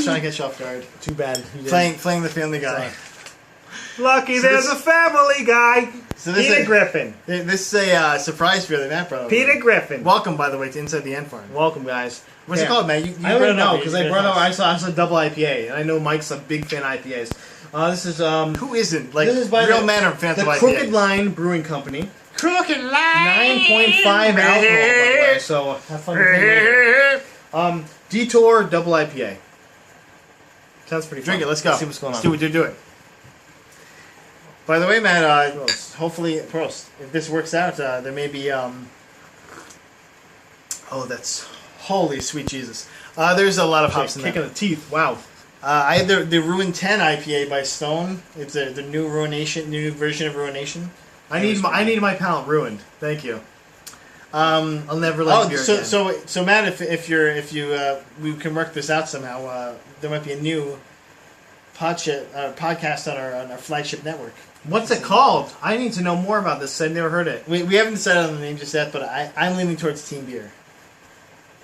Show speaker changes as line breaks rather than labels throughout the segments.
was trying to catch you off guard.
Too bad.
Playing the Family Guy.
Lucky there's a Family Guy.
So
Peter Griffin.
This is a surprise beer that Matt brought over.
Peter Griffin.
Welcome, by the way, to Inside the Ant Farm.
Welcome, guys.
What's it called, Matt? You
I don't know because I brought out. I saw double IPA, and I know Mike's a big fan of IPAs. This is
who isn't? Like,
this is by
real men are fans of IPAs.
The Crooked Line Brewing Company.
Crooked Line.
9.5 alcohol, by the way. So have fun with it. Detour double IPA. Sounds pretty fun.
Drink it. Let's go.
Let's see what's going on.
Let's do what you're doing. By the way, Matt, hopefully, if this works out, there may be, oh, that's, holy sweet Jesus. There's a lot of hops in there.
Kick in the teeth, wow.
I had the Ruin 10 IPA by Stone. It's the new new version of Ruination.
I need my palate ruined. Thank you. I'll never like beer again.
So Matt, we can work this out somehow. There might be a new podcast on our flagship network.
What's it called? I need to know more about this. I've never heard it.
We haven't decided on the name just yet, but I'm leaning towards Team Beer.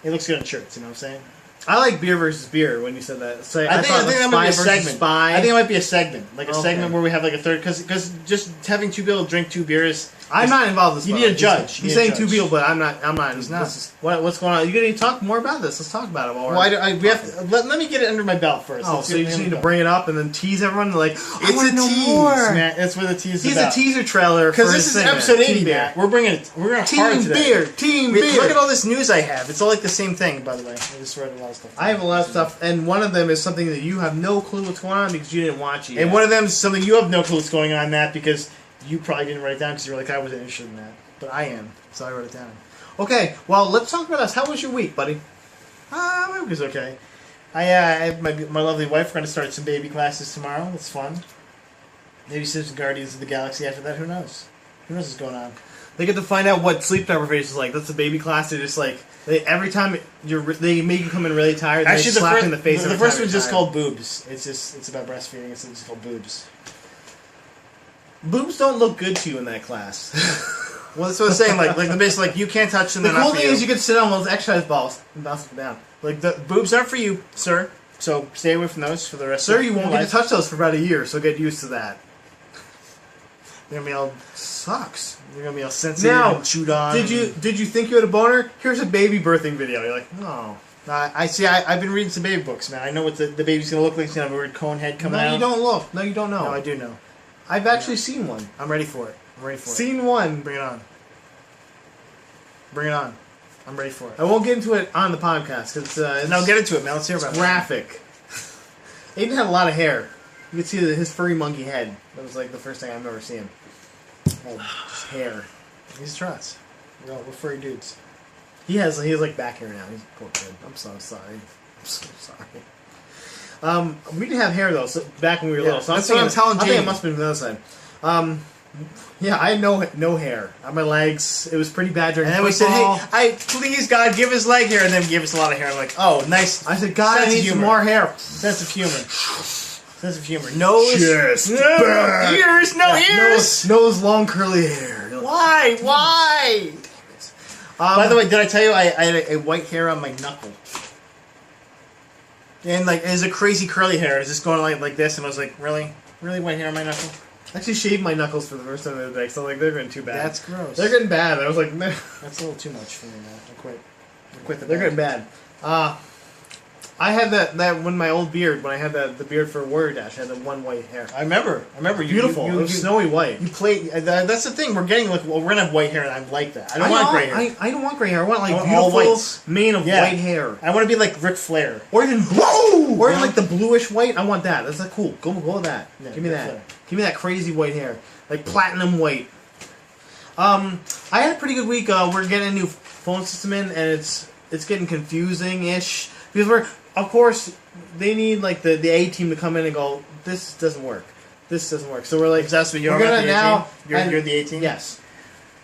It looks good on shirts, you know what I'm saying?
I like beer versus beer when you said that. So
I think that might be a segment.
Spy.
I think it might be a segment, like a segment where we have like a third, because just having two people drink two beers.
I'm not involved in this.
You need a judge.
He's saying two people, but I'm not.
He's not.
What's going on? You gonna talk more about this? Let's talk about it.
Let me get it under my belt first.
Oh, so you just need to bring it up and then tease everyone like,
it's a tease, man. That's what the tease is about.
He's a teaser trailer
because this is episode 80. Matt. We're going hard today.
Team beer.
Look at all this news I have. It's all like the same thing, by the way. I just read a lot of stuff.
I have a lot of stuff, and one of them is something that you have no clue what's going on because you didn't watch it yet.
And one of them is something you have no clue what's going on, Matt, because you probably didn't write it down because you were like, I wasn't interested in that. But I am, so I wrote it down.
Okay, well, let's talk about us. How was your week, buddy?
My week was okay. I have my lovely wife. We're going to start some baby classes tomorrow. It's fun. Maybe some Guardians of the Galaxy after that. Who knows? Who knows what's going on?
They get to find out what sleep deprivation is like. That's a baby class. They're just like, every time they make you come in really tired,
actually,
they slap you in the face.
The first one's just called boobs. It's about breastfeeding. It's just called boobs.
Boobs don't look good to you in that class.
Well, that's what I'm saying. Like the base, like you can't touch them.
The cool thing is you can sit on those exercise balls and bounce them down.
Like the boobs aren't for you, sir. So stay away from those for the rest.
Sir, you won't get to touch those for about a year, so get used to that.
They're gonna be all
sucks.
They're gonna be all sensitive and chewed on.
Did you think you had a boner? Here's a baby birthing video. You're like, no.
I see. I've been reading some baby books, man. I know what the baby's gonna look like. It's gonna have a weird cone head coming out.
No, you don't look. No, you don't know.
No, I do know.
I've actually seen one.
I'm ready for it.
Seen one.
Bring it on. Bring it on. I'm ready for it.
I won't get into it on the podcast because
no, get into it, man. Let's hear about it.
Graphic. Aiden had a lot of hair. You could see his furry monkey head. That was like the first thing I've ever seen. Oh, just hair.
He's truss. We're furry dudes.
He has like back hair now. He's a poor kid. I'm so sorry. I'm so sorry. We didn't have hair though. So back when we were little. So
that's what I'm telling Jamie.
I think it must have been the other side. Yeah, I had no hair on my legs. It was pretty bad during football.
And then we said, hey, please, God, give us leg hair. And then give us a lot of hair. I'm like, oh, nice.
I said, God, I need some more hair.
Sense of humor. Sense of humor. Nose.
Chest.
Ears. No ears.
Nose, long, curly hair.
Why? Why? By the way, did I tell you I had a white hair on my knuckle? And like, it was a crazy curly hair. It was just going like this. And I was like, really? Really white hair on my knuckle?
I actually shaved my knuckles for the first time the other day, so like they're getting too bad.
That's gross.
They're getting bad. I was like, man.
That's a little too much for me, man. I quit the
They're getting bad. I had that when my old beard, when I had the beard for Warrior Dash, I had the one white hair.
I remember.
Beautiful. It was snowy white.
You played. That's the thing. We're getting we're gonna have white hair, and I like that. I don't want gray hair.
I don't want gray hair. I want beautiful mane of white hair.
I want to be like Ric Flair,
or even blue, or even like the bluish white. I want that. That's like cool. Go with that. Yeah, give me that. Flair. Give me that crazy white hair, like platinum white. I had a pretty good week. We're getting a new phone system in, and it's getting confusing-ish because of course, they need like the A team to come in and go, this doesn't work. This doesn't work. So we're like,
that's what you're the now. You're the A team?
Yes.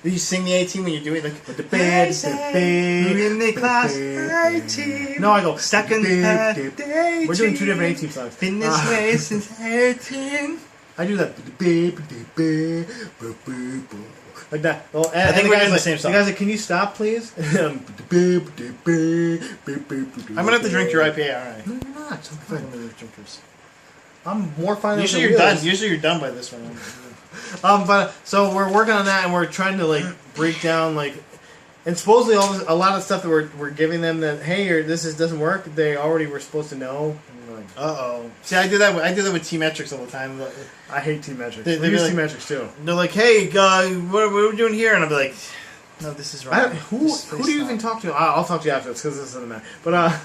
Do you sing the A team when you do it? Like,
the bed,
in the class, A team.
No, I go,
second day.
We're doing two different A team songs.
Been this way since 18.
I do that. Like that. Well,
I think we're doing the same song.
The guy's like, can you stop, please?
I'm gonna have to drink your IPA, alright.
No, you're not. much. I'm
I feel like
fine.
I'm one of those drinkers.
I'm more fine than
Usually you're done. Usually you're done by this one.
But so we're working on that, and we're trying to like break down like, and supposedly a lot of stuff that we're giving them that hey, doesn't work. They already were supposed to know. And we're like,
See, I do that. I do that with T-metrics all the time.
I hate T-metrics.
They
We use
like-
T-metrics too.
They're like, "Hey, what are we doing here?" And I'll be like, "No, this is wrong."
Who do you even talk to? I'll talk to you afterwards because this doesn't matter. But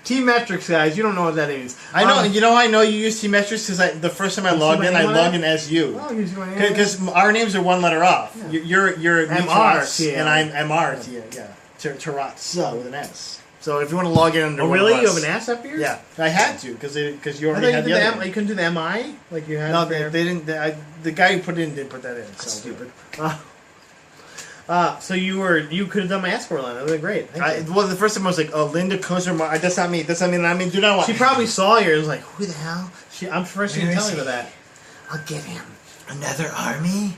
T-metrics, guys, you don't know what that means.
I know. You know, I know you use T-metrics because the first time I logged in, I logged in as you.
Oh, you see
Because our names are one letter off.
Yeah.
You're
MR,
Tarats, and I'm MR. Yeah. Tarats with an S. So if you want to log in under
Oh,
one
really?
of
You
us-
have an ass up here?
Yeah, I had to because you
I thought
already
you
had
did
the
the
other one.
you couldn't do the MI like you had.
No,
there?
they didn't. The guy who put it in didn't put that in. So
Stupid. So you could have done my escort line. That would have been great. Thank you.
Well, the first time I was like, "Oh, Linda Kozer." That's not me. That's not me. I mean, do not want.
She probably saw you and was like, "Who the hell?" I'm first she
Where
didn't
is
tell me
he?
about that. I'll get him.
Another army.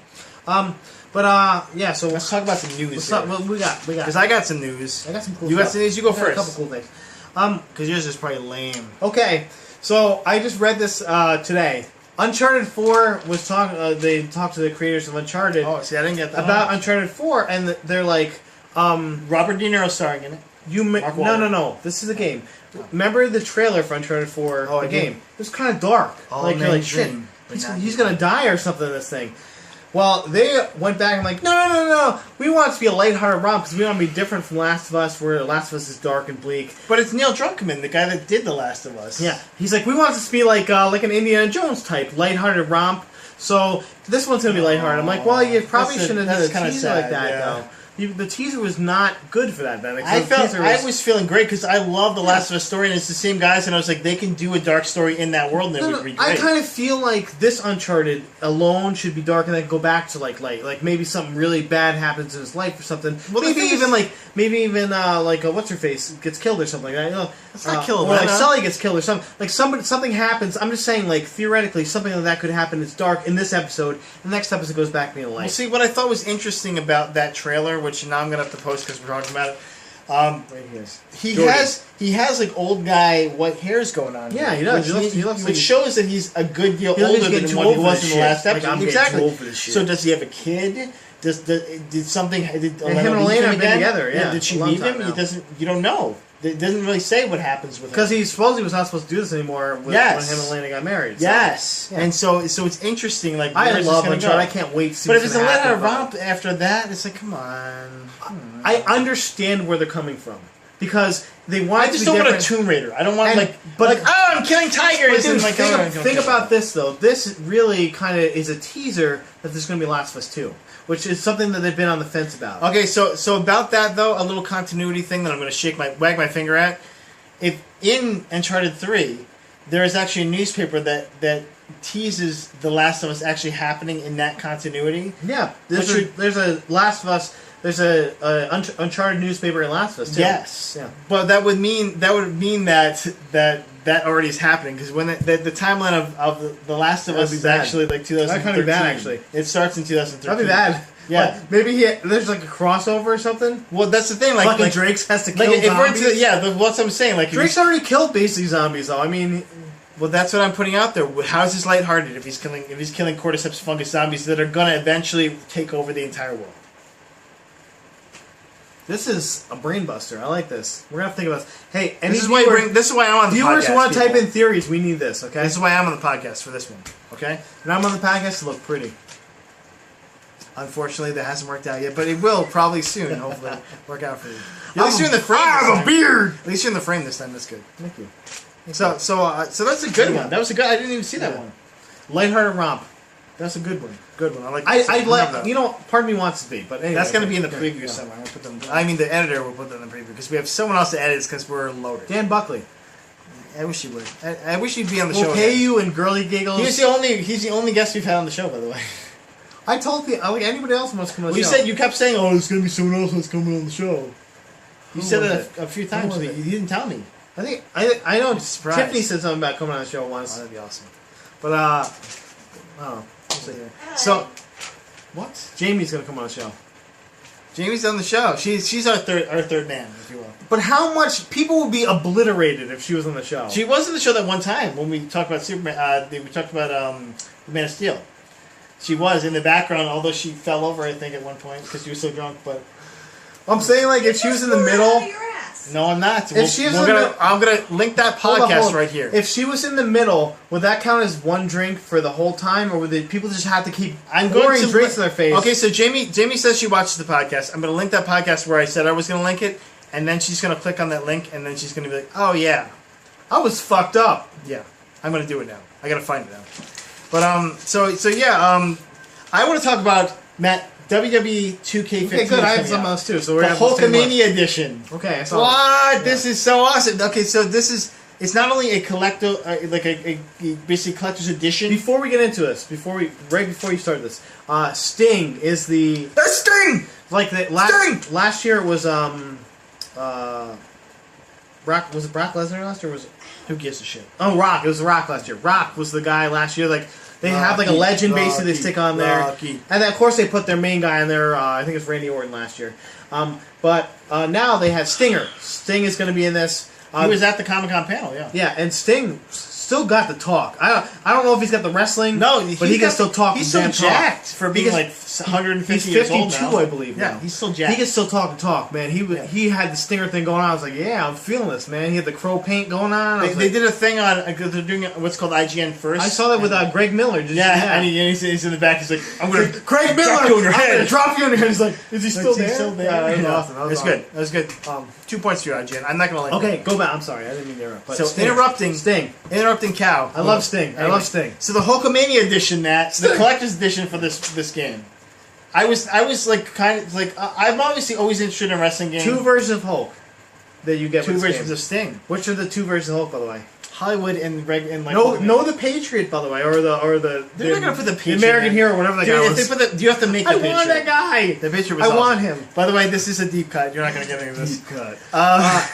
Yeah. So
Let's talk about some news.
what's up? What we got?
Because I got some news.
I got some cool.
You got
stuff.
some news. You go
I got
first.
A couple cool things.
Because yours is probably lame.
Okay, so I just read this today. Uncharted 4 was they talked to the creators of Uncharted
Oh, see, I didn't get that.
about Uncharted 4, and they're like,
Robert De Niro starring in it. Mark Wahlberg.
no. This is a game. Remember the trailer for Uncharted 4,
Oh, I
the
did.
game? It was kind of dark.
All
like you're
men
like, shit,
dream, but not
he's gonna die or something in this thing. Well, they went back and like, no. We want it to be a lighthearted romp because we want to be different from Last of Us, where Last of Us is dark and bleak.
But it's Neil Druckmann, the guy that did The Last of Us.
Yeah, he's like, we want this to be like an Indiana Jones type lighthearted romp. So this one's gonna be lighthearted. I'm like, well, you probably shouldn't have done a teaser like that though. The teaser was not good for that. Then
I was feeling great because I love The Last of Us story, and it's the same guys, and I was like, they can do a dark story in that world, and it would be great.
I kind of feel like this Uncharted alone should be dark, and then go back to like light. Like maybe something really bad happens in his life or something.
Well,
maybe even what's her face gets killed or something like that. You know,
It's not killed.
Or like Sully gets killed or something. Like something happens. I'm just saying, like theoretically, something like that could happen. It's dark in this episode. The next episode goes back being light.
Well, see, what I thought was interesting about that trailer, which now I'm gonna have to post because we're talking about it.
Right here.
He has like old guy white hairs going on.
Yeah,
here,
he does.
Which,
He looks
which
like
shows that he's a good deal
He looks
older
like he's
than
getting
what
too
he
old
was
for
in
this
the last
shit. Like,
episode.
I'm getting
Exactly.
too old for this shit.
So does he have a kid? Did something? Did
And him and Elena have been together, yeah,
Did she
a long
leave
time
him?
now.
He doesn't. You don't know. It doesn't really say what happens with him.
Because he supposedly was not supposed to do this anymore when
Yes.
him and Elena got married. So.
Yes,
Yeah.
and so it's interesting. Like
I
where is this
love
gonna
Uncharted.
go?
I can't wait to see
But if
what's
it's a
gonna happen,
letter
but-
romp after that, it's like, come on.
I understand where they're coming from. Because they want
I
it to
just
be
don't want a
different.
Tomb Raider. I don't want
And- but-
I'm killing tigers.
But dude,
and like,
think about this though. This really kind of is a teaser that there's going to be Last of Us 2, which is something that they've been on the fence about.
Okay, so about that though, a little continuity thing that I'm going to wag my finger at. If in Uncharted 3, there is actually a newspaper that teases The Last of Us actually happening in that continuity.
Yeah, there's a Last of Us. There's a Uncharted newspaper in Last of Us too.
Yes,
Yeah.
but that would mean that already is happening because when the timeline of the Last of
That'd
Us
be
is
bad.
actually like 2013.
That'd kinda be bad, actually.
It starts in 2013.
That'd be bad.
Yeah.
Like, maybe there's like a crossover or something. Well,
that's the thing. Like
Fucking Drake's has to kill
if we're
zombies.
into what I'm saying. Like if
Drake's already killed basically zombies though. I mean,
well, that's what I'm putting out there. How is this lighthearted if he's killing cordyceps fungus zombies that are gonna eventually take over the entire world?
this is a brain buster. I like this. We're gonna have to think about this. Hey,
This is why I'm on the
viewers
podcast.
who want to type
people.
in theories, we need this. Okay,
This is why I'm on the podcast for this one. Okay.
and I'm on the podcast to look pretty.
Unfortunately, that hasn't worked out yet, but it will probably soon. Hopefully, work out for you. At
I'm
least you're in the frame.
I
this
have a
time.
beard.
At least you're in the frame this time. That's good.
Thank you.
So that's a good one. That was a good. I didn't even see that
Yeah.
one.
Lighthearted romp.
That's a good one. Good one. I like.
I'd
love
like, you know, part of me wants it to be, but anyway.
That's going to be in the
Yeah,
preview
yeah.
somewhere. I'll put them. I mean, the editor will put that in the preview because we have someone else to edit because we're loaded.
Dan Buckley.
I wish he would. I wish he'd be on the
We'll
show.
pay
again.
you in girly giggles.
He's the only guest we've had on the show, by the way.
I told people, like anybody else wants to come on the
Well,
show.
you kept saying, "Oh, there's going to be someone else that's coming on the show." You
Who
said
was
it a few times,
was
but
it?
you didn't tell me.
I know
Surprised.
Tiffany said something about coming on the show once.
Oh, that'd be awesome.
But I don't know. We'll see.
So, what?
Jamie's gonna come on the show.
Jamie's on the show. She's our third man, if you will.
But how much people would be obliterated if she was on the show?
She was on the show that one time when we talked about Superman. We talked about the Man of Steel. She was in the background, although she fell over, I think, at one point because she was so drunk. But
I'm saying, like, if she was in the middle.
No, I'm not.
I'm
gonna link that podcast right here.
If she was in the middle, would that count as one drink for the whole time, or would people just have to keep pouring drinks in their face?
Okay, so Jamie says she watches the podcast. I'm gonna link that podcast where I said I was gonna link it, and then she's gonna click on that link, and then she's gonna be like, "Oh yeah,
I was fucked up."
Yeah, I'm gonna do it now. I gotta find it now. But so yeah, I want to talk about Matt. WWE 2K15.
Okay, good. I have some else too. So we're
the Hulkamania edition.
Okay, I saw
what? Yeah. This is so awesome. Okay, so this is. It's not only a collector, like a basically collector's edition.
Before we get into this, right before you start this, Sting is the.
There's Sting.
Like the last year it was Brock. Was it Brock Lesnar last year? Or was it?
Who gives a shit?
Oh, Rock. It was Rock last year. Rock was the guy last year. Like. They have like a legend basically they stick on there. And then of course they put their main guy on there, I think it's Randy Orton last year. But now they have Stinger. Sting is going to be in this.
He was at the Comic-Con panel, yeah.
Yeah, and Sting still got the talk. I don't know if he's got the wrestling, but he can still talk.
He's still jacked for being like 150 years old now.
He's 52, I believe.
Yeah, he's still jacked.
He can still talk, man. He had the Stinger thing going on. I was like, yeah, I'm feeling this, man. He had the crow paint going on.
They did a thing on, because they're doing what's called IGN First.
I saw that with Greg Miller.
And he's in the back. He's like, I'm going to
Greg Miller,
drop you on your head.
I'm going to drop you on your head. He's like, is he still there?
Yeah,
that was awesome.
That was good. That was good. 2 points for you, IGN. I'm not going to
Okay, go back. I'm sorry. I didn't mean to interrupt.
So interrupting Cow.
I love Sting. I love Sting.
So the Hulkamania edition, the collector's edition for this game. I was like kind of like I'm obviously always interested in wrestling games.
2 versions of Hulk that you get.
2 versions of Sting.
Which are the 2 versions of Hulk, by the way?
Hollywood and like
no, the Patriot, by the way, or the
they're not gonna put the Patriot,
the American Hero, whatever the guy was.
If they put you have to make the Patriot.
I want that guy.
The Patriot was
I want him.
By the way, this is a deep cut. You're not gonna get any of this.
Deep cut.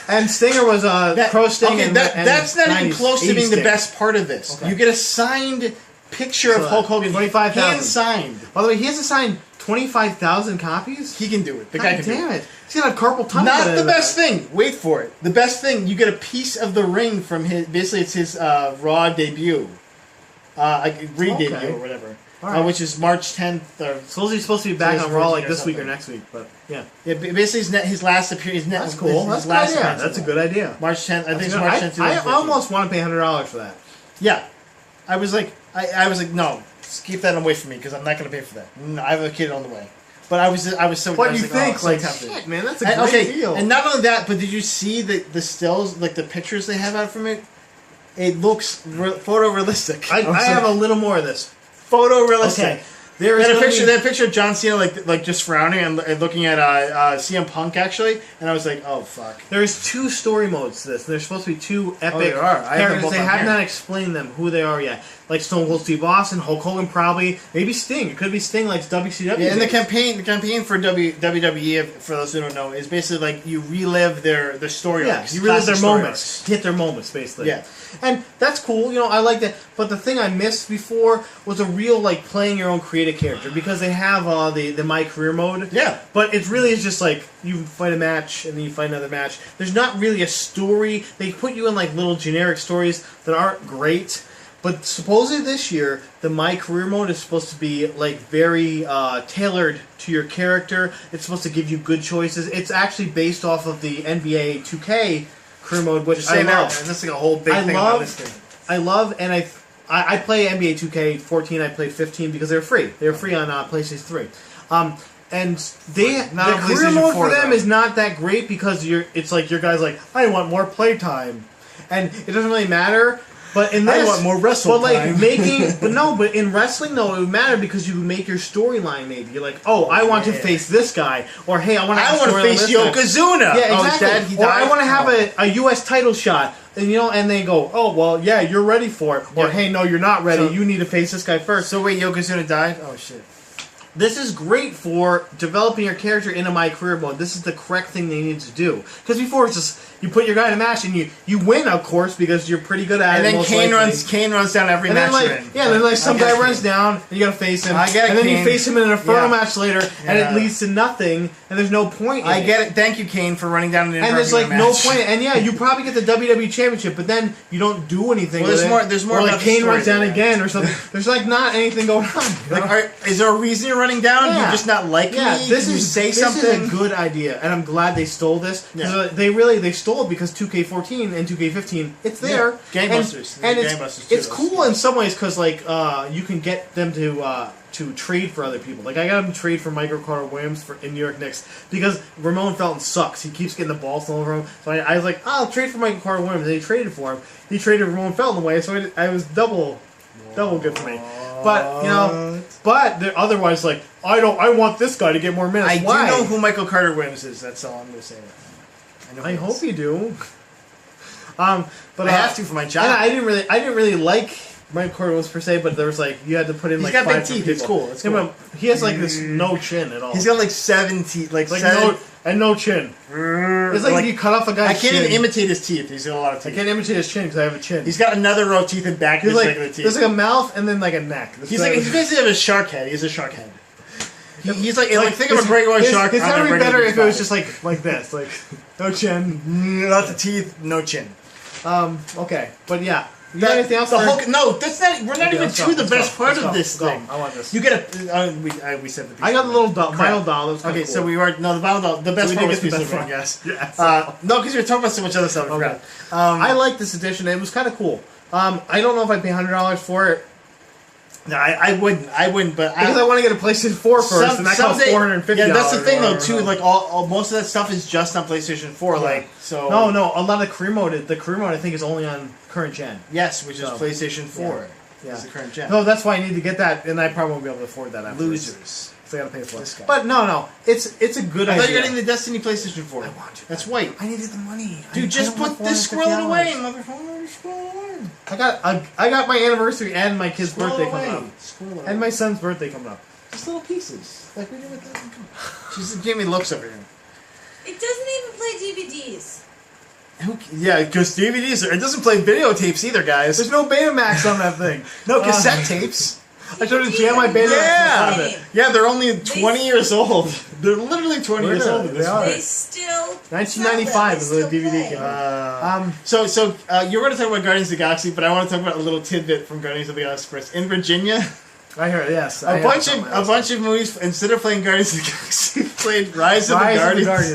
And Stinger was Pro Sting.
Okay, that's not even close to being the best part of this. Okay. You get a signed picture of Hulk Hogan,
25,000
hand signed.
By the way, he has to sign 25,000 copies.
He can do it. The
God
guy can
damn
do
it. He's gonna have carpal tunnel.
Not the best thing. Wait for it. The best thing, you get a piece of the ring from his. Basically, it's his Raw debut, re-debut or whatever, right. Which is March 10th. Or
so he's supposed to be back on Raw like this week or next week, but yeah.
Basically, his last appearance.
That's cool. That's a good idea. That's a good idea.
March 10th. I think it's March 10th.
I almost want to pay $100 for that.
Yeah, I was like, no, keep that away from me because I'm not going to pay for that. No, I have a kid on the way. But I was so.
What do you
think?
Like, shit, man, that's a great deal.
And not only that, but did you see the stills, like the pictures they have out from it? It looks photorealistic.
I have a little more of this.
Photorealistic.
Okay.
That picture of John Cena like just frowning and looking at CM Punk actually, and I was like, oh fuck.
There's 2 story modes to this. There's supposed to be 2 epic
there are.
characters. They have not explained them who they are yet. Like Stone Cold Steve Austin, Hulk Hogan, probably maybe Sting. It could be Sting like WCW.
Yeah, and the campaign for WWE, for those who don't know, is basically like you relive their story arcs.
You relive their moments, hit their moments, basically.
Yeah,
and that's cool. You know, I like that. But the thing I missed before was a real like playing your own creative character because they have the My Career mode.
Yeah,
but it really is just like you fight a match and then you fight another match. There's not really a story. They put you in like little generic stories that aren't great. But supposedly this year, the My Career mode is supposed to be like very tailored to your character. It's supposed to give you good choices. It's actually based off of the NBA 2K career mode, which I love.
And this is like a whole big thing about this thing.
I love, and I play NBA 2K14. I played 15 because they're free. They're free on PlayStation 3. And the career mode for them is not that great because it's like your guy's like, I want more playtime, and it doesn't really matter. But in this,
I want more wrestle time.
But in wrestling though, it would matter because you would make your storyline. Maybe you're like, I want to face this guy, or hey, I want to
face Yokozuna.
Yeah, exactly. Or I want to have a U.S. title shot, and and they go, oh well, yeah, you're ready for it, or hey, no, you're not ready. You need to face this guy first.
So wait, Yokozuna died? Oh shit.
this is great for developing your character into my career mode. This is the correct thing they need to do. Because before it's just you put your guy in a match and you win, of course, because you're pretty good at it.
And then Kane runs down every match you're in.
Yeah, then some guy runs down and you gotta face him.
I get it,
and then
Kane.
you face him in an Inferno match later, and it leads to nothing, and there's no point.
I get it. Thank you, Kane, for running down an Inferno match.
And there's no point. And yeah, you probably get the WWE Championship, but then you don't do anything.
Well, there's more.
Or like Kane runs down again or something. There's not anything going on.
Like, is there a reason you're running down?
Yeah.
You're just not liking me?
This
is
a good idea, and I'm glad they stole this.
Yeah.
They stole it because 2K14 and 2K15, it's there.
Yeah. Gangbusters.
And
Gangbusters
it's cool in some ways because you can get them to trade for other people. Like I got him to trade for Michael Carter Williams in New York Knicks because Ramon Felton sucks. He keeps getting the ball stolen from him. So I was like, I'll trade for Michael Carter Williams. And he traded for him. He traded Ramon Felton away, so I was double good for me. But otherwise, like I want this guy to get more minutes.
I
Why?
do know who Michael Carter Williams is. That's all I'm going to say.
I hope you do. But
I have to for my job.
I didn't really like Michael Carter Williams per se, but there was you had to put in
He's got
5
big teeth. It's cool. It's cool.
He has this no chin at all.
He's got 7 teeth,
no chin. It's like you cut off a guy's chin.
I can't even imitate his teeth. He's got a lot of teeth.
I can't imitate his chin because I have a chin.
He's got another row of teeth in back of his regular teeth.
There's a mouth and then a neck.
He's basically have a shark head. He has a shark head. He's think of a great white shark.
It's gonna be better if it was just like this, no chin,
lots of teeth, no chin.
Okay, but yeah. You got anything else?
No, that's not. We're not even to the best part of this thing.
I want this.
You get a. We said the piece.
I got the little vinyl doll.
Okay, so we were the vinyl doll. The best part was piece of ring. Yes. No, because we were talking about so much other stuff.
Okay. I like this edition. It was kind of cool. I don't know if I'd pay $100 for it.
No, I wouldn't, but
because I want to get a PlayStation 4 first, and that costs $450.
Yeah, that's the thing, though. Too, most of that stuff is just on PlayStation 4.
Yeah. No, a lot of the career mode I think is only on current gen.
Yes, which is PlayStation 4.
Yeah,
is the current gen.
No, that's why I need to get that, and I probably won't be able to afford that.
Losers.
So I gotta pay for it. But no, it's a good idea.
I thought you were getting the Destiny PlayStation 4.
I want to.
That's white.
I needed the money.
Dude, just put this squirrel away, motherfucker. Squirrel away.
I got my anniversary and my kid's birthday coming up.
Squirrel away.
And my son's birthday coming up.
Just little pieces. Like we did with that. She's giving me looks over here.
It doesn't even play DVDs.
Yeah, because DVDs, it doesn't play videotapes either, guys.
There's no Betamax on that thing.
No, cassette tapes.
I tried to jam my Betamax in it.
Yeah, they're only 20 years old. They're literally 20 years old at this point.
They still
1995 is when the DVD came out.
So you're going to talk about Guardians of the Galaxy, but I want to talk about a little tidbit from Guardians of the Galaxy first. In Virginia,
I heard
a bunch of movies instead of playing Guardians of the Galaxy played Rise of the Guardians.
Rise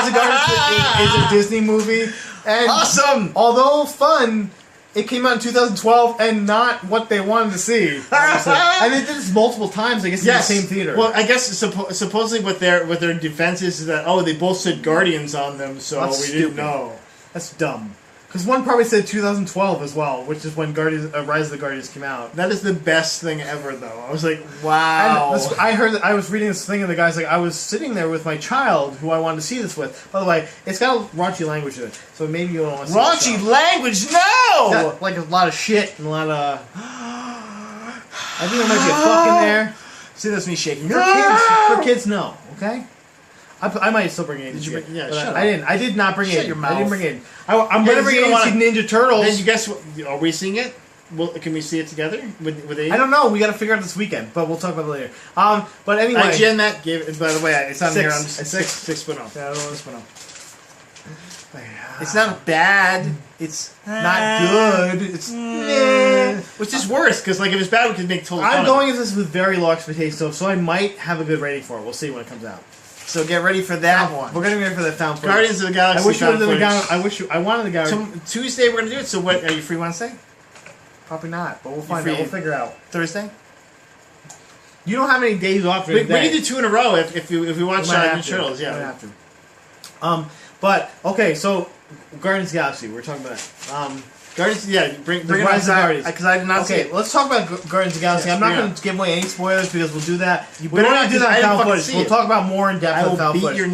of the Guardians is a Disney movie, and
awesome.
Although fun, it came out in 2012 and not what they wanted to see. And they did this multiple times, I guess, in the same theater.
Well, I guess supposedly what their defense is that they both said Guardians on them, so
That's
we didn't know.
That's dumb. Because one probably said 2012 as well, which is when Rise of the Guardians came out.
That is the best thing ever, though. I was like, wow.
And I was reading this thing, and the guy's like, I was sitting there with my child, who I wanted to see this with. By the way, it's got a raunchy language in it, so maybe you don't want to see
raunchy language? No!
Like a lot of shit and a lot of... I think there might be a fuck in there.
See, that's me shaking.
For kids, no. Okay? I might still bring it in.
Did you bring? Yeah,
shut
up.
I didn't. I did not bring it.
Your mouth.
I didn't bring it in. I'm going to bring it in Ninja Turtles.
Then you guess what? Are we seeing it? Well, can we see it together with Aiden?
I don't know. We got to figure out this weekend, but we'll talk about it later. But anyway,
IGN Matt gave it. By the way, it's on here.
Six.
6.0.
Yeah,
6.0. It's not bad. It's
not good. It's
which is worse because if it's bad, we can make total.
I'm going into this with very low expectations, so I might have a good rating for it. We'll see when it comes out.
So get ready for that one.
We're getting ready for that found footage.
Guardians of the Galaxy.
I wanted the Guardians.
Tuesday we're gonna do it. So what? Are you free Wednesday?
Probably not, but we'll find out. We'll figure out.
Thursday.
You don't have any days off.
We can do 2 in a row if we watch Ninja Turtles. Yeah,
we have to. But okay, so Guardians of the Galaxy. We're talking about that.
Guardians, bring it on
Guardians.
Because I did not see it.
Let's talk about Guardians of the Galaxy. I'm not going to give away any spoilers because we'll do that.
We don't have to do that
on footage. We'll talk about more in depth on found footage.
It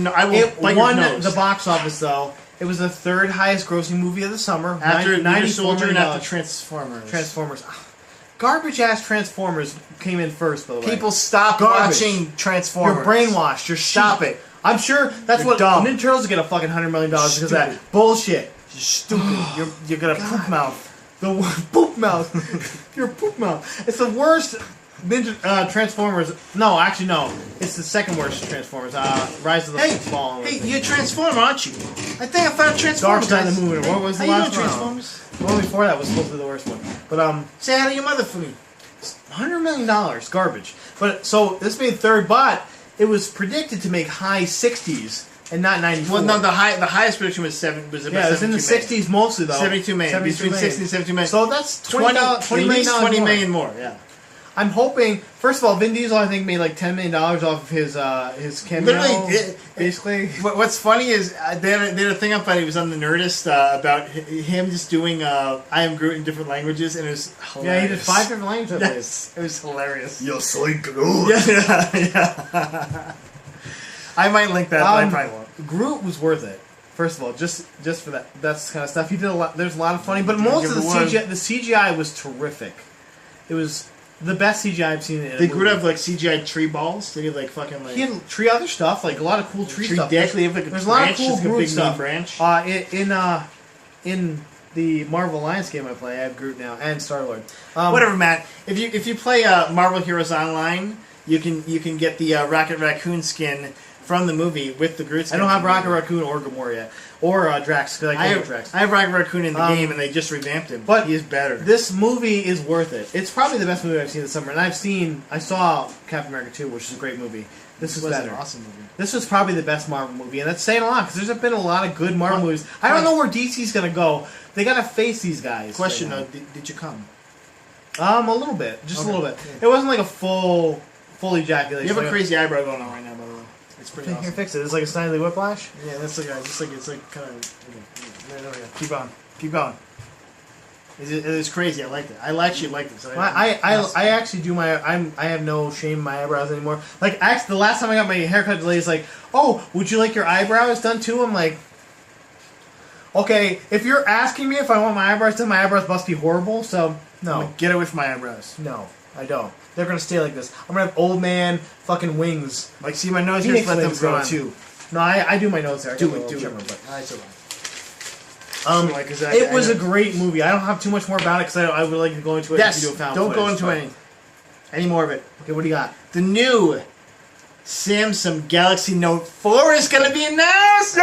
won the box office though. It was the 3rd highest grossing movie of the summer.
After Winter
$94
Soldier and
million.
after Transformers.
Garbage ass Transformers came in first, by the way.
People stop
Garbage.
watching Transformers.
You're brainwashed. You're
Stop
sheep.
it.
I'm sure that's
You're
what
dumb.
Ninja Turtles get a fucking $100 million because of
Stupid.
that bullshit.
You're stupid. you're gonna poop mouth.
The poop mouth. Your poop mouth. It's the worst Ninja Transformers. No, actually no. It's the second worst Transformers. Rise of the Fallen.
Hey, you're a Transformer, aren't you? I think I found
Dark
Transformers.
Side of
guys.
the Moon. What was the
How you
last
doing,
one?
Transformers?
The one before that was supposed to be the worst one. But
Say hi to your mother for me.
$100 million, garbage. But so this made third, but it was predicted to make high 60s and not 94.
Well, no, the highest prediction was about
yeah, it was in the 60s mostly though.
72 million. Between 60 and 72 million.
So that's $20
at
million
least 20
more.
million more. Yeah.
I'm hoping. First of all, Vin Diesel I think made like $10 million off of his cameo.
Literally,
basically.
What's funny is they had a thing up that he was on the Nerdist about him just doing I Am Groot in different languages, and it was hilarious.
Yeah, he did 5 different languages.
Yes, it was hilarious.
Yo soy Groot.
Yeah. I might link that, but I probably won't.
Groot was worth it. First of all, just for that's kind of stuff. He did a lot. There's a lot of funny, but
Give
most of the
it one.
CGI was terrific. It was the best CGI I've seen in a
Did
movie.
Groot have like CGI tree balls? Did he like fucking like
He had tree other stuff, like a lot of cool tree stuff.
dick? They have like a
There's a lot of
branch,
cool
just like a
Groot
big
stuff.
main branch.
In the Marvel Alliance game I play, I have Groot now and Star-Lord.
Whatever, Matt. If you play Marvel Heroes Online, you can get the Rocket Raccoon skin from the movie with the Groot skin.
I don't have Rocket Raccoon or Gamora yet. Or Drax, because I hate Drax.
I have Rocket Raccoon in the game, and they just revamped him.
But
he is better.
This movie is worth it. It's probably the best movie I've seen this summer. And I saw Captain America 2, which is a great movie. This is better.
An awesome movie.
This was probably the best Marvel movie, and that's saying a lot, because there's been a lot of good Marvel movies. I don't know where DC's going to go. They got to face these guys.
Question,
right
though, did you come?
A little bit. Just
Okay.
a little bit. It wasn't like a full ejaculation.
You have a
Like
crazy eyebrow going on right now, by the way. It's pretty
Here,
awesome.
fix it. It's like a Snidely Whiplash.
Yeah, that's like it's like kind of. Okay. There we go. Keep going. It is crazy. I liked it. I actually liked it. So
I actually do I have no shame in my eyebrows anymore. Like actually, the last time I got my haircut, the lady's like, "Oh, would you like your eyebrows done too?" I'm like, "Okay, if you're asking me if I want my eyebrows done, my eyebrows must be horrible." So no,
get away from my eyebrows.
no, I don't. They're gonna stay like this. I'm gonna have old man fucking wings.
Like, see my nose
Phoenix
hairs, let them
wings
grow
on.
too.
No, I do my nose there. I
Do
got a
it,
little
do
trimmer,
it.
but-
That's alright.
Um,
Like, 'cause I-
it was
I-
a great movie. I don't have too much more about it because I would like to go into it.
Yes.
If you do a found
Don't go
footage,
into any more of it.
Okay, what do you got?
The new Samsung Galaxy Note 4 is going to be announced.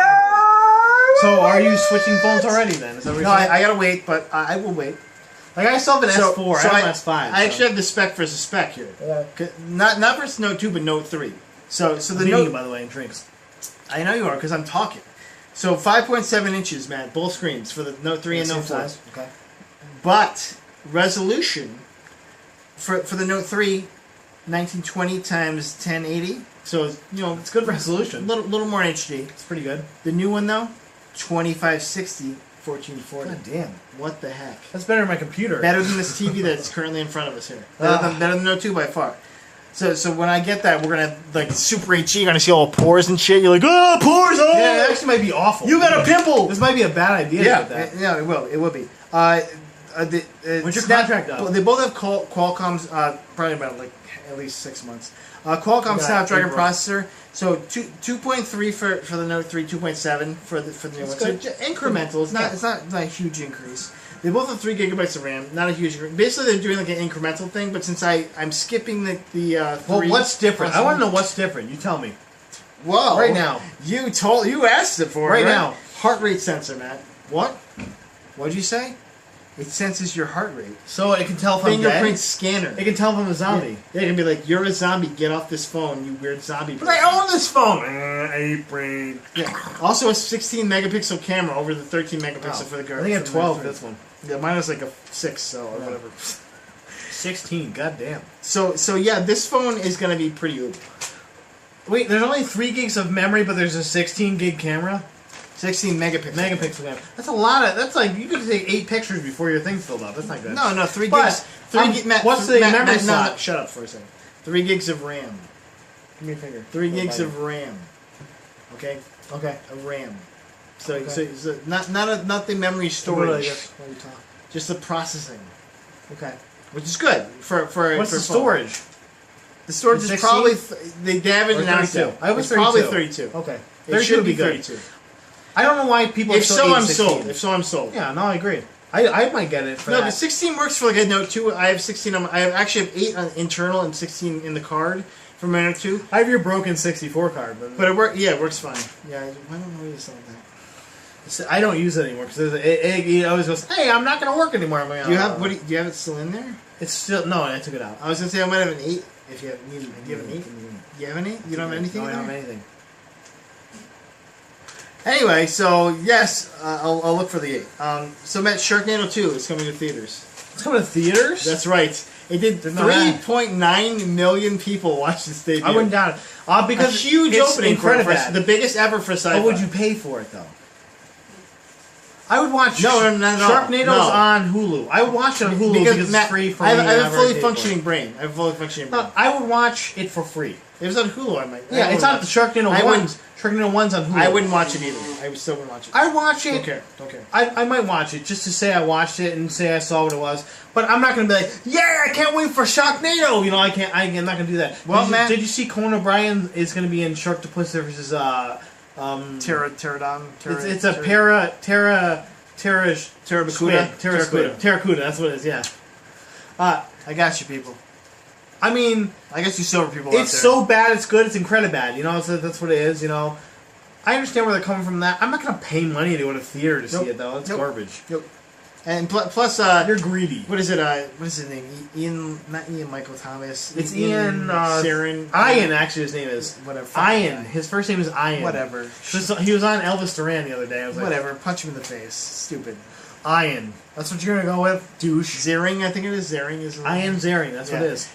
So, are you switching phones already? Then is that what
No,
you're saying?
I gotta wait, but I will wait.
Like I still have an
So-
S4.
so
I have an S5.
I actually have the spec versus spec here.
Yeah.
Not versus Note 2, but Note 3. So the
I'm
Note,
you, by the way, in drinks.
I know you are because I'm talking. So 5.7 inches, man, both screens for the Note 3 and Note 4.
Okay.
But resolution for the Note 3, 1920 times 1080. So
It's good
a
resolution.
little more HD.
It's pretty good.
The new one though, 2560 1440.
God damn.
What the heck?
That's better than my computer.
Better than this TV that's currently in front of us here. Better than Note 2 by far. So when I get that, we're gonna like super HD. You're gonna see all pores and shit. You're like, oh, pores! Oh,
Yeah, it actually might be awful.
you got a pimple.
This might be a bad idea.
Yeah,
With that.
yeah, it will. It will be.
When's your contract up?
They both have Qualcomm's. Probably about like at least 6 months. Qualcomm
Yeah,
Snapdragon
April.
processor. So 2.3 for the Note 3, 2.7 for the new one. So
good.
incremental. It's not a huge increase. They both have 3 gigabytes of RAM. Not a huge. Basically, they're doing like an incremental thing. But since I'm skipping the
Well,
3
what's different? I
processor-
want to know what's different. You tell me.
Whoa!
Right now.
You asked it for
Right
it,
now.
Heart rate sensor, Matt. What? What'd you say? It senses your heart rate.
So it can tell if I'm
Fingerprint
dead.
scanner.
It can tell if I'm a zombie.
Yeah, it can be like, you're a zombie. Get off this phone, you weird zombie.
But I own this phone. Ape brain.
Yeah. Also, a 16 megapixel camera over the 13 megapixel for the girl.
I think I have 12 this one.
Yeah, mine was like a 6, so or whatever.
16. God damn.
So yeah, this phone is gonna be pretty uber.
Wait, there's only 3 gigs of memory, but there's a 16 gig camera.
16 megapixel.
Megapixel camera. That's a lot of. That's like you could take 8 pictures before your thing's filled up. That's not good.
No, 3
But,
gigs. 3 gigs. Matt,
what's the memory
Matt,
slot?
No, shut up for a second. 3 gigs of RAM.
Give me a finger.
3 gigs of RAM. Okay,
Okay.
of RAM. So,
Okay.
so not the memory
What
storage,
do you talk?
just the processing.
Okay.
which is good for
What's
for
the
phone.
storage?
The storage is
16?
probably they haven't
Or
announced
32?
it.
I was
It's probably
32.
32.
Okay.
It
32
should
would
be
be good.
32.
I don't know why people
If
are
so, I'm
16.
sold. If so, I'm sold.
Yeah, no, I agree. I might get it for
No,
that.
but 16 works for like a Note 2. I have 16 on. I actually have 8 on internal and 16 in the card for my Note 2.
I have your broken 64 card,
But it works. Yeah, it works fine. Yeah, I don't know why you said that.
I don't use it anymore because it always goes, "Hey, I'm not going to work anymore." I'm like,
Do you have
"Oh."
what? Do you have it still in there?
It's still no. I took it out.
I was gonna say I might have an 8. If you have, do you have an 8? Do you have an 8? You don't have anything?
No, I
in
don't
there?
have anything.
Anyway, so yes, I'll look for the 8. So Matt, Sharknado 2 is coming to theaters.
It's coming to theaters.
That's right. It did
Didn't know that.
3.9 million people watch this debut.
I went down because
a huge
it's
opening for
Incredibat.
the biggest ever for sci-fi.
What would you pay for it though? I would watch.
No, not at all.
Sharknado's
No.
on Hulu. I would watch it on Hulu because
Matt,
it's free for
I
me.
have, I have
and
a
I've already
fully
paid for
functioning brain. I have a fully functioning
it.
brain.
No, I would watch it for free.
If it was on Hulu, I might.
Yeah, it's on the Sharknado
I
1.
wouldn't-
Sharknado 1's on Hulu.
I wouldn't watch it either. I would still wouldn't watch it.
I watch it.
Don't care. Don't care.
I might watch it just to say I watched it and say I saw what it was, but I'm not going to be like, yeah, I can't wait for Sharknado. You know, I can't. I'm not going to do that.
Well,
did
Matt-
did you see Conan O'Brien is going to be in Sharktopus versus
Pterodon.
It's a Terra
Terracuda.
Terracuda. That's what it is. Yeah.
I got you, people.
I mean,
I guess you silver people. out
it's
there.
so bad, it's good. It's Incredibat. You know, so that's what it is. You know, I understand where they're coming from. That I'm not going to pay money to go to theater to
Nope.
see it though. It's
Nope.
garbage.
And plus,
You're greedy.
what is it? What is his name? Ian, not Ian Michael Thomas.
It's Ian.
Saren.
Ian, actually, his name is.
Whatever.
Ian. His first name is Ian.
Whatever.
He was on Elvis Duran the other day. I was like,
Whatever. Punch him in the face. Stupid.
Ian. That's what you're gonna go with, douche.
Zering, I think it is. Zering is.
Ian Zaring. That's what it is.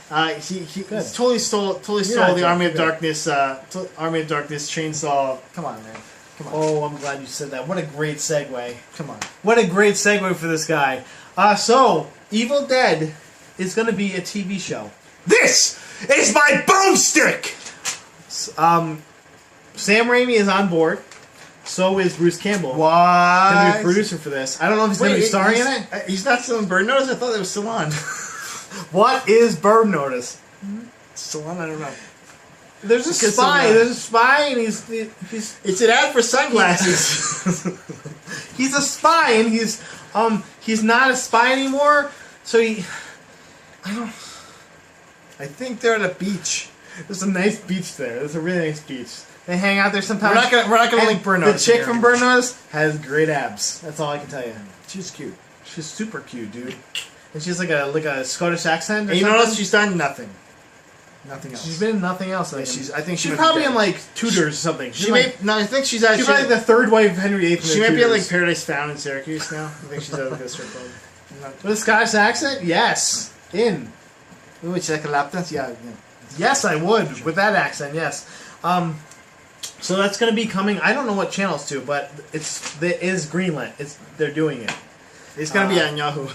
He
Good.
totally stole
not
the Army of
good.
Darkness. Army of Darkness chainsaw. Come on, man. Come on.
Oh, I'm glad you said that. What a great segue.
Come on.
What a great segue for this guy. So Evil Dead is gonna be a TV show.
This is my boomstick.
Sam Raimi is on board. So is Bruce Campbell.
What?
Gonna be a producer for this. I don't know if he's gonna be starring in it.
He's not still in Bird Notice. I thought it was still on.
What is Bird Notice?
Still on? I don't know.
There's a
Because
spy.
some-
There's a spy, and he's
It's an ad for sunglasses.
he's a spy, and he's not a spy anymore. So
I think they're at a beach.
there's a nice beach there. There's a really nice beach. They hang out there sometimes.
We're not gonna
And
link Bird
The
Notice
chick
here.
from Bird Notice has great abs. That's all I can tell you.
She's cute.
She's super cute, dude. And she's like a Scottish accent. Or
And you
something.
notice she's done nothing. Nothing else.
She's been in nothing else.
Yeah, I think
she's
might
probably
be
in like Tudors or something.
She may. No, I think she's actually.
She's probably the third wife of Henry VIII.
She might be at like Paradise Found in Syracuse now. I think she's at like a strip club.
with a Scottish accent. Yes, in.
Would you like a lap dance? Yeah.
Yes, I would with that accent. Yes. So that's going to be coming. I don't know what channels to, but it is greenlit. They're doing it.
It's gonna be on Yahoo.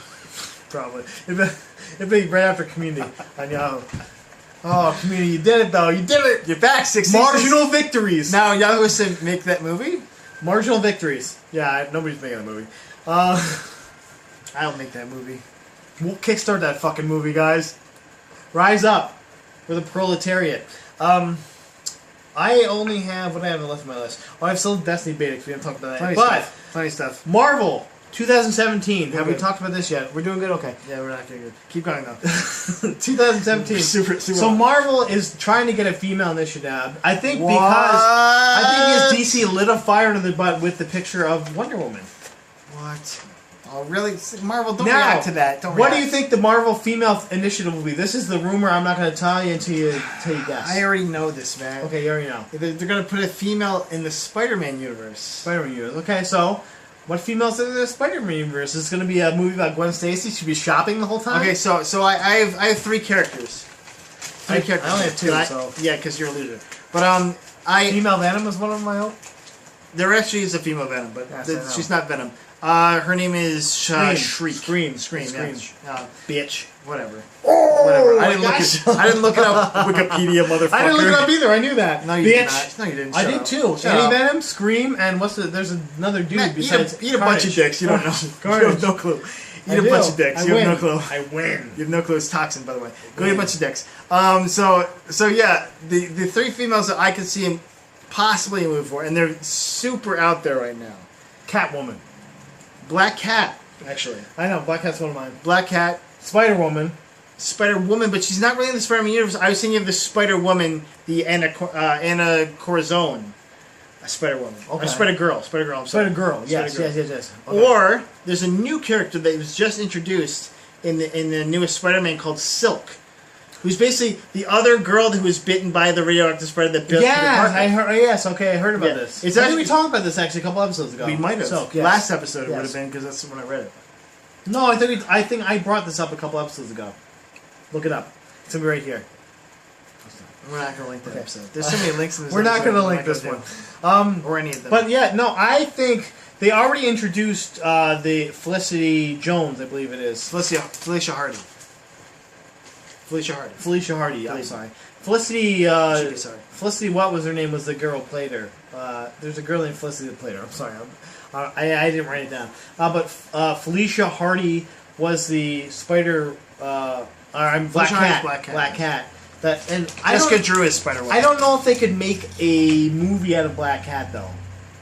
Probably. It'd be right after Community on Yahoo. Oh, Community, you did it though. You did it.
You're back. 6
Marginal victories.
Now Yahoo has to make that movie.
Marginal victories. Yeah, nobody's making a movie.
I'll make that movie.
We'll kickstart that fucking movie, guys. Rise up. We're the proletariat. I only have what I have left on my list. Oh, I have still Destiny beta because we haven't talked about that.
Plenty stuff.
Marvel 2017. Have we
good.
talked about this yet? We're doing good. Okay.
Yeah, we're not getting good. Keep going though.
2017.
Super
So
on.
Marvel is trying to get a female initiative. I think
What?
because I think DC lit a fire under the butt with the picture of Wonder Woman.
What? Oh, really? Marvel, don't
Now,
react to that. Don't
what
react.
do you think the Marvel female initiative will be? This is the rumor. I'm not going to tell you until you guess.
I already know this, man.
Okay, you already know.
They're going to put a female in the Spider-Man universe.
Spider-Man universe. Okay, so what females in the Spider-Man universe? Is going to be a movie about Gwen Stacy? She'll be shopping the whole time.
Okay, so I have 3 characters.
I
Three characters.
only have 2.
And
So
yeah, because you're a loser. But
female Venom is one of them. I hope.
there actually is a female Venom, but
Yes, I know.
she's not Venom. Her name is Shriek.
Scream.
Yeah.
Bitch.
Whatever.
Oh,
Whatever.
my gosh.
I didn't look it up. Wikipedia, motherfucker.
I didn't look it up either. I knew that.
No, you did
Bitch.
not. No, you didn't.
I
Shut
did
up.
too.
Shut
Annie
up.
Venom, Scream, and there's another dude
Matt,
besides
eat a bunch of dicks. You don't know. You
Carnage.
have no clue. Eat a bunch of dicks. You have no clue.
I win.
You have no clue. It's toxin, by the way. Go eat a bunch of dicks. So yeah, the three females that I could see him possibly move for, and they're super out there right now.
Catwoman.
Black Cat, actually.
I know, Black Cat's one of mine.
Black Cat.
Spider-Woman.
Spider-Woman, but she's not really in the Spider-Man universe. I was thinking of the Spider-Woman, the Anna Corazon. Spider-Woman.
Okay.
Spider-Girl. Spider-Girl, I'm sorry.
Spider-Girl. Yes,
Spider-Girl.
yes. Okay.
Or, there's a new character that was just introduced in the newest Spider-Man called Silk, who's basically the other girl who was bitten by the radioactive spider that built
yes,
Peter Parker.
I heard. Yes, okay, I heard about this.
It's
I
actually,
think we talked about this actually a couple episodes ago.
We might have.
Silk, yes.
Last episode it
Yes.
would have been, because that's when I read it.
No, I think I brought this up a couple episodes ago. Look it up. It's gonna be right here.
We're not going to link that episode. There's so many links in this
We're not
episode
going to
we're
link
not
this
gonna
one.
do. Or any of them.
But yeah, no, I think they already introduced the Felicity Jones, I believe it is.
Felicia Hardy. Felicia Hardy.
I'm sorry. Felicity,
Should be sorry.
Felicity, what was her name, was the girl who played her. There's a girl named Felicity that played her. I'm sorry. I didn't write it down. But Felicia Hardy was the Spider... Black Cat.
Jessica Drew is Spider-Woman.
I don't know if they could make a movie out of Black Cat, though.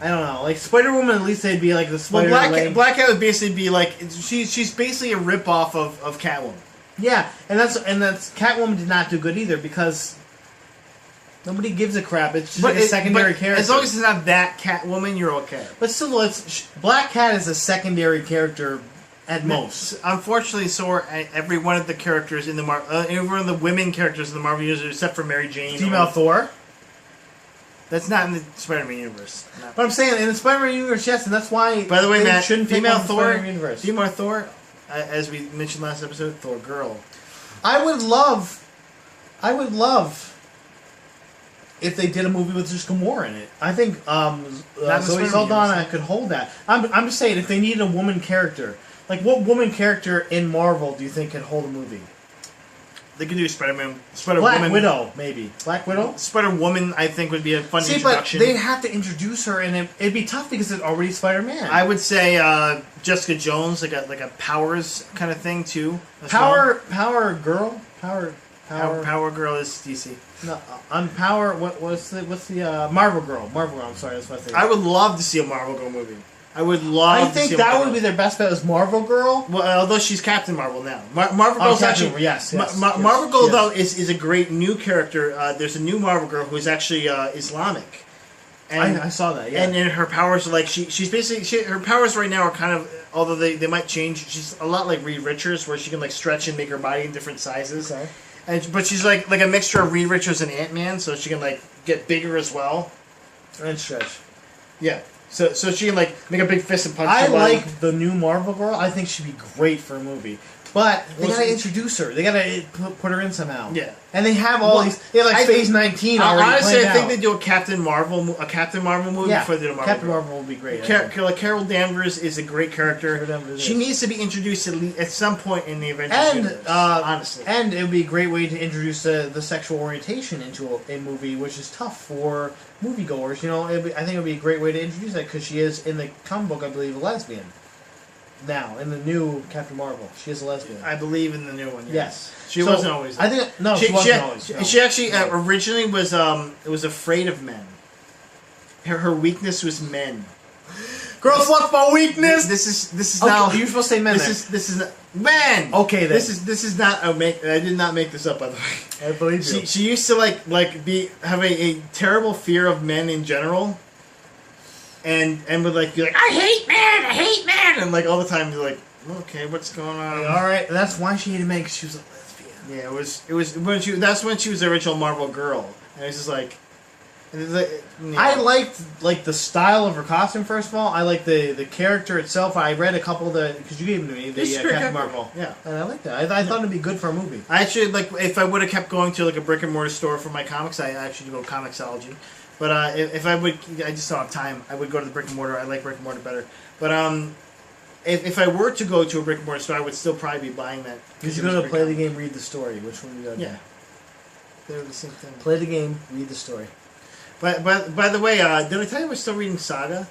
I don't know. Like, Spider-Woman, at least they'd be like the Spider...
Well, Black Cat would basically be like... She's basically a rip-off of Catwoman.
Yeah, and that's Catwoman did not do good either, because nobody gives a crap. It's just like a secondary character.
As long as it's not that Catwoman, you're okay.
But still, Black Cat is a secondary character at most.
Unfortunately, so are every one of the characters in the every one of the women characters in the Marvel universe, except for Mary Jane.
Female Thor?
That's not in the Spider-Man universe. No.
But I'm saying, in the Spider-Man universe, yes, and that's why...
By the way, Matt,
shouldn't
female
Thor,
as we mentioned last episode, Thor girl.
I would love if they did a movie with just Gamora in it. I think Zoe Saldana could hold that. I'm just saying, if they needed a woman character, like what woman character in Marvel do you think could hold a movie?
They could do Spider-Man,
Black Widow, maybe. Black Widow?
Spider-Woman, I think, would be a fun introduction.
But they'd have to introduce her, and it'd be tough because it's already Spider-Man.
I would say Jessica Jones, like a Powers kind of thing too.
Power Girl
is DC.
No, on Power. What's the Marvel Girl? I'm sorry, that's what I think.
I would love to see a Marvel Girl movie. I would love.
I think that would be their best bet. Is Marvel Girl?
Well, although she's Captain Marvel now, Marvel Girl's actually
yes.
Marvel Girl though is a great new character. There's a new Marvel Girl who's actually Islamic. And,
I saw that. Yeah.
And her powers are like she's basically her powers right now are kind of, although they might change. She's a lot like Reed Richards, where she can like stretch and make her body in different sizes.
Okay.
But she's like a mixture of Reed Richards and Ant-Man, so she can like get bigger as well.
And stretch.
Yeah. So she can like make a big fist and punch.
I like the new Marvel Girl. I think she'd be great for a movie. But they gotta introduce her. They gotta put her in somehow.
Yeah.
And they have all these. They have like Phase 19 already.
Honestly, I think they do a Captain Marvel movie before they do a Marvel.
Captain Marvel would be great.
Carol Danvers is a great character. She needs to be introduced at some point in the Avengers universe, honestly.
And it would be a great way to introduce the sexual orientation into a movie, which is tough for moviegoers. You know, I think it would be a great way to introduce that, because she is, in the comic book, I believe, a lesbian. Now, in the new Captain Marvel, she is a lesbian.
I believe in the new one.
Yes.
She wasn't always.
I think she wasn't always. No.
She actually originally was afraid of men. Her weakness was men.
Girls, what's my weakness?
This is
okay,
now.
You're supposed to say men.
This is not, men.
Okay, then.
This is not. I did not make this up, by the way.
I believe you.
She used to have a terrible fear of men in general. And would be like, I hate men, and like all the time be like, okay, what's going on?
All right, and that's why she hated men, because she was a lesbian.
Yeah, it was when that's when she was the original Marvel girl, and it's just like,
I liked the style of her costume. First of all, I like the character itself. I read a couple of because you gave them to me, the Captain Marvel.
Yeah,
and I like that. I thought it'd be good for a movie.
I actually if I would have kept going to like a brick and mortar store for my comics, I actually go Comixology. But if I just don't have time, I would go to the brick and mortar. I like brick and mortar better. But if I were to go to a brick and mortar store, I would still probably be buying that.
Because you're going to play the game, read the story. Which one you got?
Yeah, they're the same thing.
Play the game, read the story.
But by the way, did I tell you we're still reading Saga?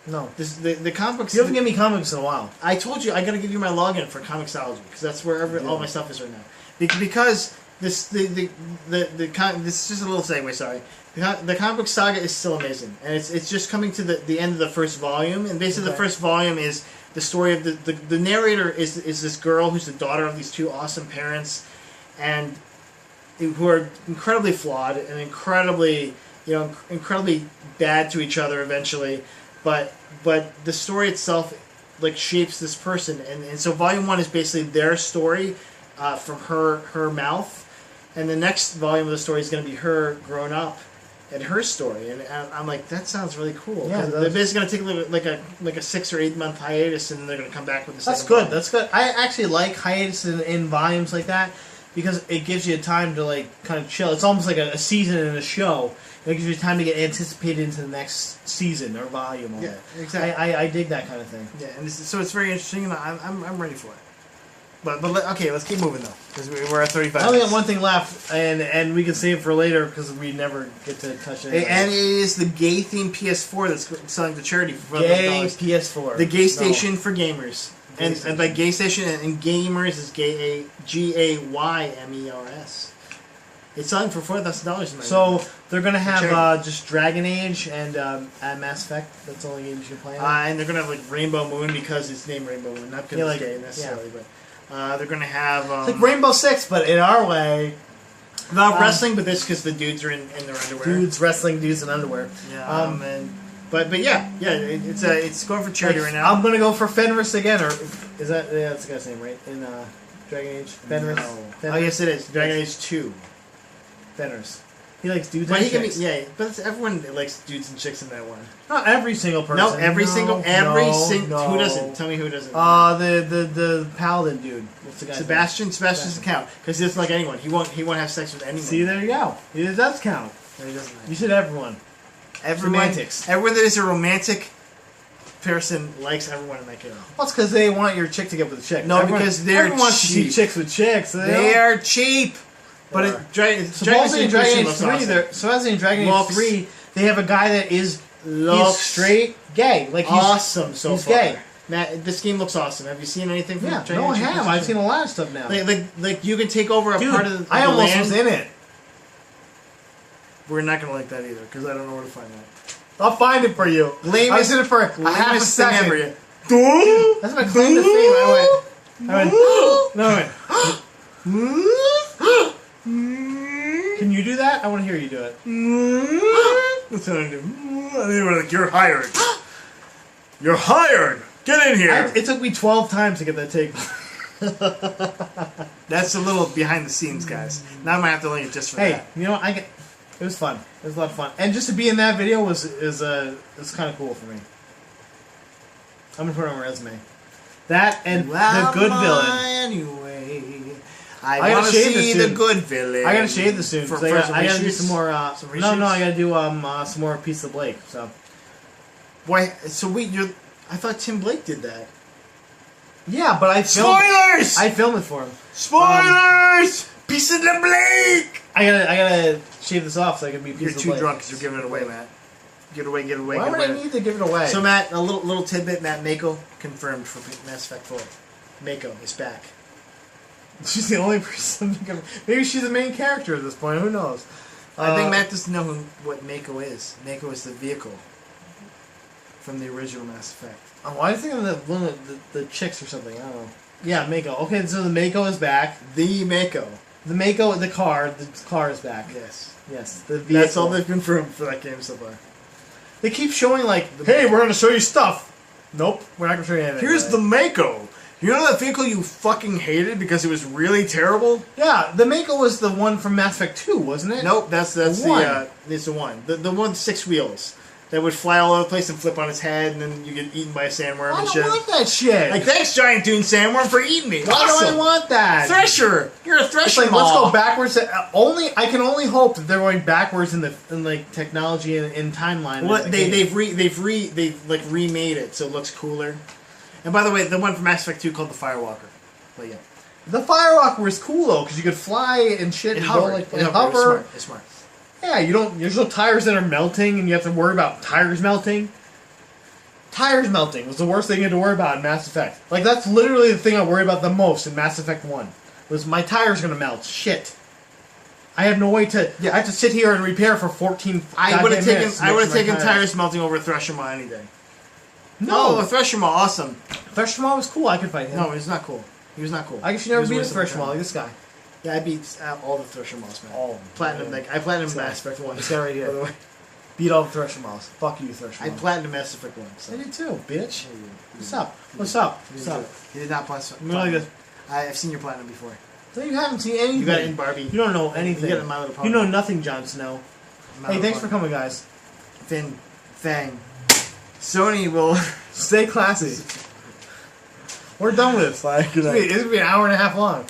No.
The comic books.
You haven't given me comics in a while.
I told you I gotta give you my login for Comixology because that's where all my stuff is right now. Because this is just a little segue. Sorry, the comic book saga is still amazing, and it's just coming to the end of the first volume, and basically the first volume is the story of the narrator is this girl who's the daughter of these two awesome parents, and who are incredibly flawed and incredibly bad to each other eventually, but the story itself like shapes this person, and so volume 1 is basically their story from her mouth, and the next volume of the story is going to be her grown up and her story, and I'm like, that sounds really cool.
Yeah,
they're basically going to take a little, like a 6 or 8 month hiatus, and then they're going to come back with the
That's
second
good.
volume.
That's good. I actually like hiatuses in volumes like that because it gives you time to like kind of chill. It's almost like a season in a show. It gives you time to get anticipated into the next season or volume of it.
Exactly.
I dig that kind of thing.
Yeah, and so it's very interesting, and I'm ready for it. But okay, let's keep moving though, because we're at 35.
I only got one thing left, and we can save it for later because we never get to touch it.
And it is the gay themed PS4 that's selling to charity for
Gay
$4,000.
PS4.
The Gay Station for gamers.
Gay
And
Station.
by Gay Station and gamers is GAYMERS. It's selling for $4,000.
So they're gonna have
charity.
just Dragon Age and Mass Effect. That's the only games you're playing.
And they're gonna have like Rainbow Moon because it's named Rainbow Moon, not because
Yeah,
it's
like-
gay necessarily, but they're gonna have
it's like Rainbow Six, but in our way.
not wrestling, but this because the dudes are in their underwear.
Dudes wrestling dudes in underwear.
Yeah. But yeah, it's going for charity right now.
I'm gonna go for Fenris again, or is that that's the guy's name, right? In Dragon Age, Fenris.
No.
Fenris?
Oh yes, it is Dragon Age 2.
Fenris. He likes dudes
But
and
he can be,
chicks.
but everyone likes dudes and chicks in that one.
Not every single person.
No, every single.
No.
Who doesn't? Tell me who doesn't.
The paladin dude. What's the guy's
Sebastian. Sebastian doesn't count because he doesn't like anyone. He won't have sex with anyone.
name? See, there you go. It does count.
No, he doesn't.
You said everyone.
Everyone,
Romantics.
everyone that is a romantic person likes everyone in that game.
Well, it's because they want your chick to get with a chick.
No, because they're
everyone wants to see
cheap.
chicks with chicks.
They are cheap. But
They
it,
are.
Dragon
Supposedly in Dragon Age 3,
awesome.
supposedly in Dragon Age
Looks-
3, they have a guy that is
Looks
he's straight gay. Like he's
awesome so
he's
far.
gay.
Matt, this game looks awesome. Have you seen anything from
Yeah,
Dragon
no, I
Age?
have. I've seen a lot of stuff now.
Like you can take over a
Dude,
part of the
I almost
land.
was in it.
We're not gonna like that either because I don't know where to find that.
I'll find it for you.
Lamest-
I was in it for a half a
Lamest thing
second.
ever, yeah.
That's my claim to fame. I went. No, I went. Can you do that? I want to hear you do it.
That's what I do. They were like, "You're hired. You're hired. Get in here."
It took me 12 times to get that take.
That's a little behind the scenes, guys. Now I'm gonna have to link it just for
Hey,
that.
you know what? It was fun. It was a lot of fun, and just to be in that video was kind of cool for me. I'm gonna put it on my resume. That and the good villain.
Anyway,
I
I
gotta
want to
shave this
see
soon.
the good villain.
I gotta shave this soon.
For
'cause I gotta do
reshoots?
some more.
Some
No,
reshoots?
I gotta do some more Piece of Blake. So
Why? So wait, I thought Tim Blake did that.
yeah, but I filmed.
Spoilers!
I filmed it for him.
Spoilers! Piece of the Blake!
I gotta shave this off so I can be Piece
You're
of
too
Blake.
drunk because you're giving it away, Matt. Give it away, give it away,
Why
give
would
it
I
away.
need to give it away?
So Matt, a little tidbit, Matt Mako confirmed for Mass Effect 4. Mako is back.
She's the only person. Maybe she's the main character at this point. Who knows?
I think Matt doesn't know what Mako is. Mako is the vehicle from the original Mass Effect.
Oh, I think of one of the chicks or something. I don't know. Yeah, Mako. Okay, so the Mako is back.
The Mako.
The Mako, the car is back.
Yes.
Yes, the vehicle.
That's all they've confirmed for that game so far.
They keep showing like, hey, we're gonna show you stuff. Nope, we're not gonna show you anything.
Here's the Mako. You know that vehicle you fucking hated because it was really terrible?
Yeah, the Mako was the one from Mass Effect 2, wasn't it?
Nope, that's
The
the
one.
it's the one. The one with 6 wheels that would fly all over the place and flip on its head, and then you get eaten by a sandworm
I
and
don't
shit.
want that shit.
Like, thanks, giant dune sandworm, for eating me.
Why
Awesome.
do I want that?
Thresher, you're a Thresher.
It's like, let's
Maw.
go backwards. I can only hope that they're going backwards in like technology and in timeline.
Well,
in the game.
they've remade it so it looks cooler. And by the way, the one from Mass Effect 2 called the Firewalker. But yeah,
The Firewalker was cool though because you could fly and shit
it
and
hovered.
go like
It
and
hovered.
hover.
It's smart.
Yeah, you don't. There's no tires that are melting, and you have to worry about tires melting. Tires melting was the worst thing you had to worry about in Mass Effect. Like, that's literally the thing I worry about the most in Mass Effect 1. Was my tires gonna melt. Shit. I have no way to...
Yeah.
I have to sit here and repair for 14
I would have
goddamn
taken
minutes to
I
make
would have
sure my
taken tires melting over Thresher Maw any day.
No!
Oh, Thresher Maw, awesome.
Thresher Maw was cool. I could fight him.
No, he's not cool. He was not cool.
I guess you
He
never
was
beat a
worse than
Thresher Maw like this guy.
Yeah, I beat all the Thresher Maws, man.
All of them.
Platinum,
Yeah.
like I platinum
This
Mass
guy.
Effect 1.
This guy right here.
By the way.
Beat all the Thresher Maws. Fuck you, Thresher
I
Maw.
platinum Mass Effect 1. So.
I did too, bitch. What's up? What's up? What's up?
You did not plus.
I'm like this.
I've seen your platinum before.
No, you haven't seen anything.
You got it in Barbie.
You don't know anything.
You got it in My Little Pony.
You know nothing, Jon Snow. Hey, thanks for coming, guys.
Fang. Sony will
Stay classy. We're done with this.
Good
It's gonna be an hour and a half long.